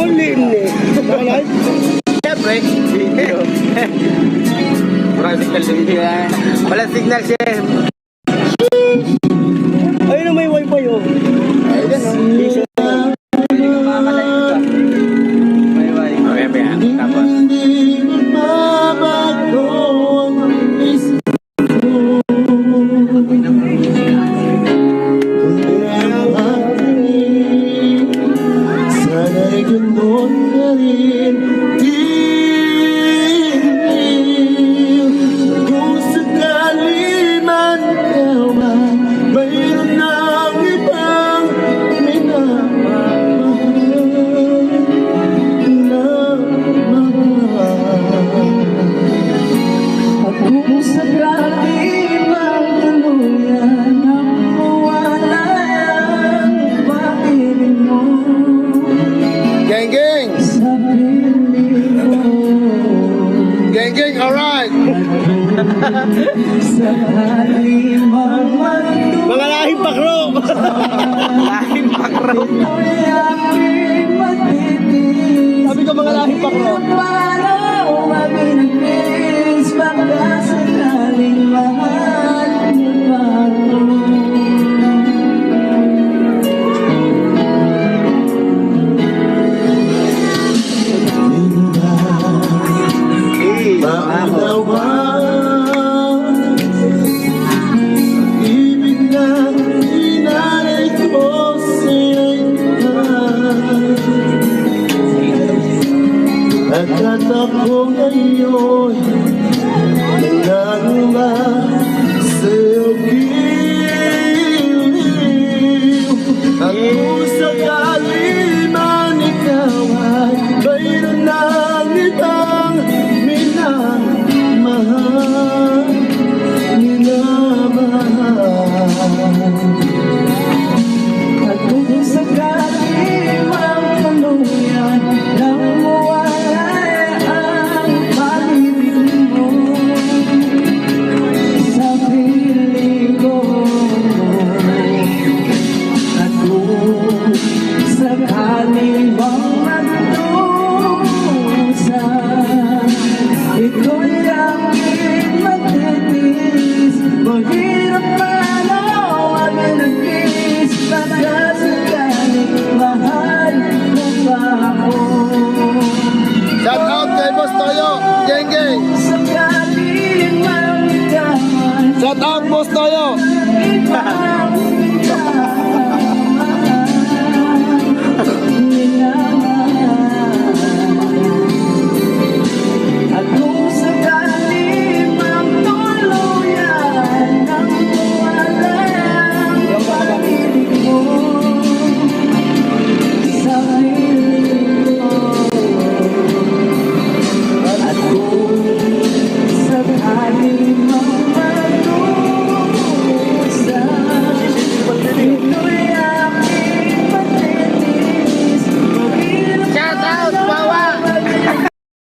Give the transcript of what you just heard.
Olin eh. Nakalive? Siyempre, video. Walang signal siya. Walang signal siya. Ayun na may wifi oh. Ayun o. Hindi ka makakalayo ka. May wifi. Okay, pa yan. Tapos. Sana'y gano'n na rin. Kung sakali man naman mayroon ng ibang minamahal na mahal. At kung sakali man tuluyan ang mawala ang pag-ibig mo Gang gang! sa piling ko, Gang gang, alright! sakali man magdulo Mga lahing pakro! Lahing pakro. ay aking matitis. Sabi ko mga lahing pakro. Para umaminis baka sakaling mahal mo pa ako. Paunawan ibig na inalay ko sa'yo. At ako ngayon nangangamba sa'yo giliw. At